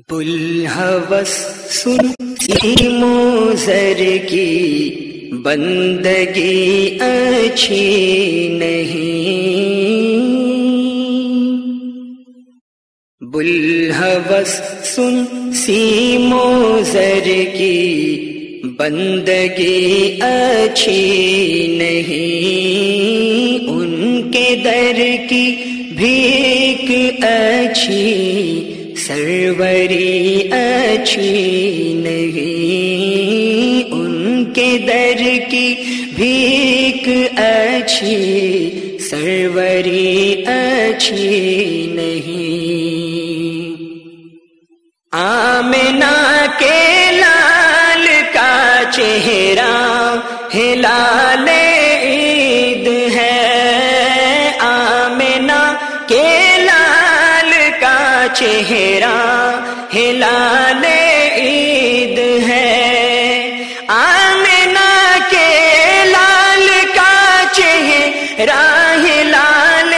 بلحوث سن same و زر کی بندگی اچھی نہیں، بلحوث سن سیم و زر کی بندگی اچھی نہیں، ان کے در کی بھیک اچھی سروری اچھی نہیں، ان کے در کی بھیک اچھی سروری اچھی نہیں۔ آمنہ کے لال کا چہرہ ہلال عید ہے، آمنہ کے لال کا چہرہ ہلال عید ہے، آمنہ کے لال کا چہرہ ہلال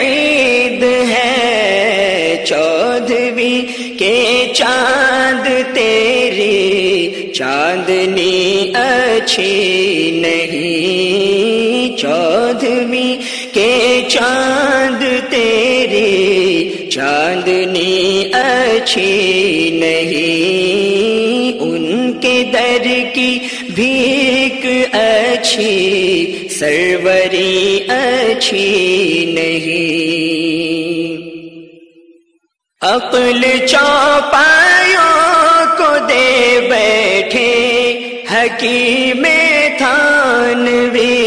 عید ہے، چودھویں کے چاند تیری چاندنی اچھی نہیں، چودھویں کے چاند تیری چاندنی اچھی نہیں، ان کے در کی بھیک اچھی سروری اچھی نہیں۔ عقل چوپایوں کو دے بیٹھے حکیم تھانوی،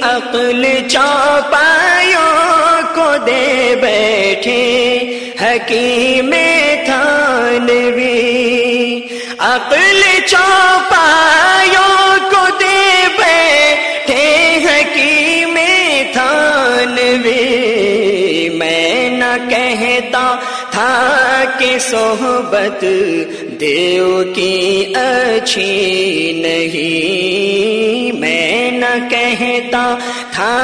عقل چوپایوں کو دے بیٹھے حکیم تھانوی، عقل چوپایوں کو دے بیٹھے حکیم تھانوی، میں نہ کہتا تھا کہ صحبت دیو کی اچھی نہیں، میں نہ کہتا تھا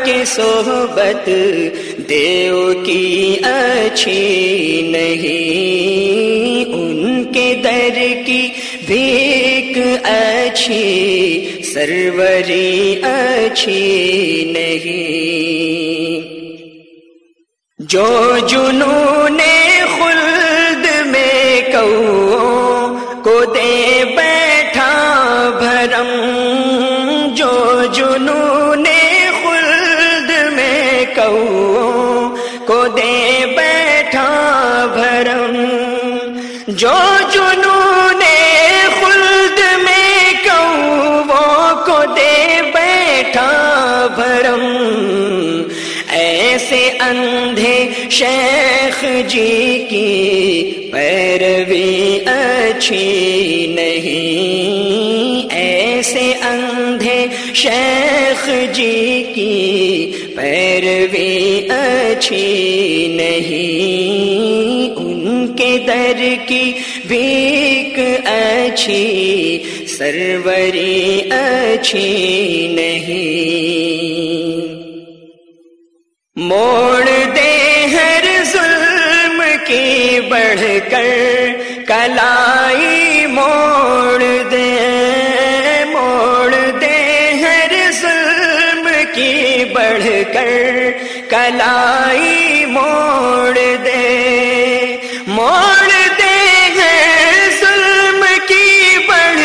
کہ صحبت دیو کی اچھی نہیں، ان کے در کی بھیک اچھی سروری اچھی نہیں۔ جو جنون خلد میں کوؤں کو دے بیٹھا بھرم، جو جنون خلد میں کوؤں کو دے بیٹھا بھرم، جو جنون خلد میں کوؤں کو دے بیٹھا بھرم، ایسے اندھے شیخ جی کی پیروی اچھی نہیں، ایسے اندھے شیخ جی کی پیروی اچھی نہیں، ان کے در کی بھیک اچھی سروری اچھی نہیں۔ موڑ دے ہر ظلم کی بڑھ کر کلائی موڑ دے، موڑ دے ہر ظلم کی بڑھ کر کلائی موڑ دے، موڑ دے ہر ظلم کی بڑھ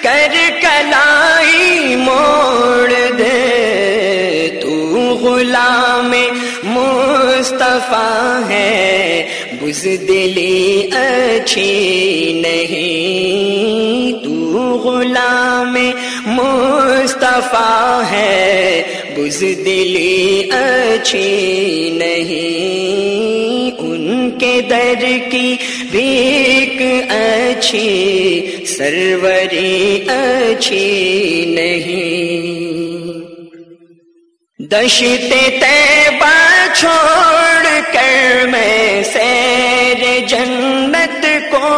کر کلائی موڑ دے، تو غلام مصطفیٰ ہے بزدلی اچھی نہیں، تو غلام مصطفیٰ ہے بزدلی اچھی نہیں، ان کے در کی بھیک اچھی سروری اچھی نہیں۔ دشت طیبہ چھوڑ کر میں سیر جنت کو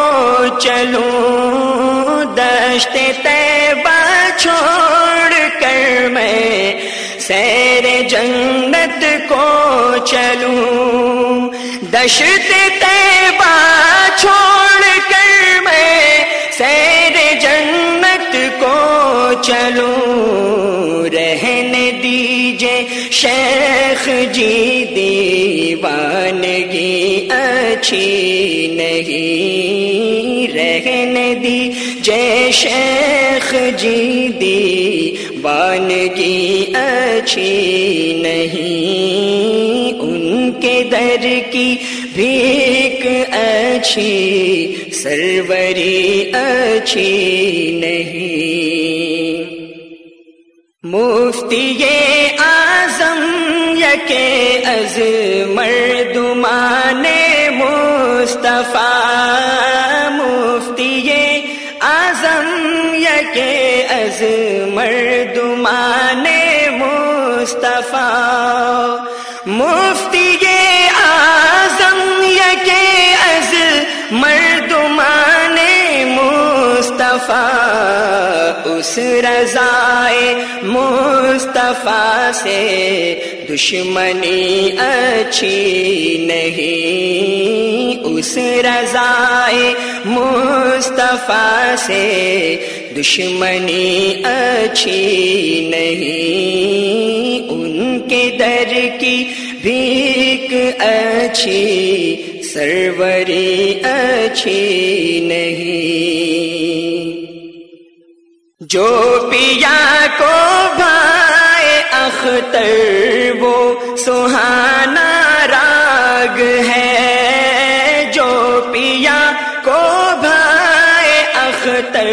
چلوں، دشت طیبہ چھوڑ کر میں سیر جنت کو چلوں، دشت طیبہ دیوانگی اچھی نہیں رہنے دی جے شیخ جی دیوانگی اچھی نہیں ان کے در کی بھیک اچھی سروری اچھی نہیں مفتی اعظم یکے از مردمان مصطفیٰ مفتی اعظم یکے از مردمان مصطفیٰ مفتی اعظم یکے از مردمان مصطفیٰ اس رضائے مصطفیٰ سے دشمنی اچھی نہیں اس رضائے مصطفیٰ سے دشمنی اچھی نہیں ان کے در کی بھیک اچھی سروری اچھی نہیں جو پیا کو بھائے اختر وہ سہانا راگ ہے جو پیا کو بھائے اختر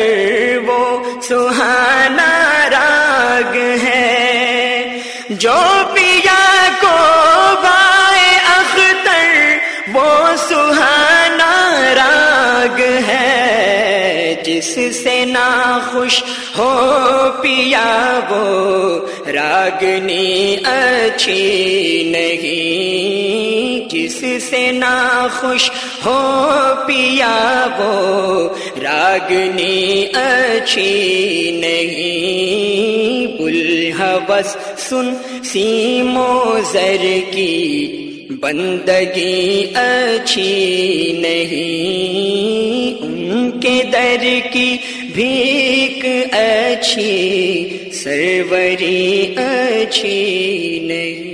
وہ سہانا راگ ہے جو پیا کو بھائے اختر وہ سہانا راگ ہے جس سے ناخوش ہو پیا وہ راگنی اچھی نہیں جس سے ناخوش ہو پیا وہ راگنی اچھی نہیں بلحوث سن سیمو زر کی بندگی اچھی نہیں ان کے در کی بھیک اچھی سروری اچھی نہیں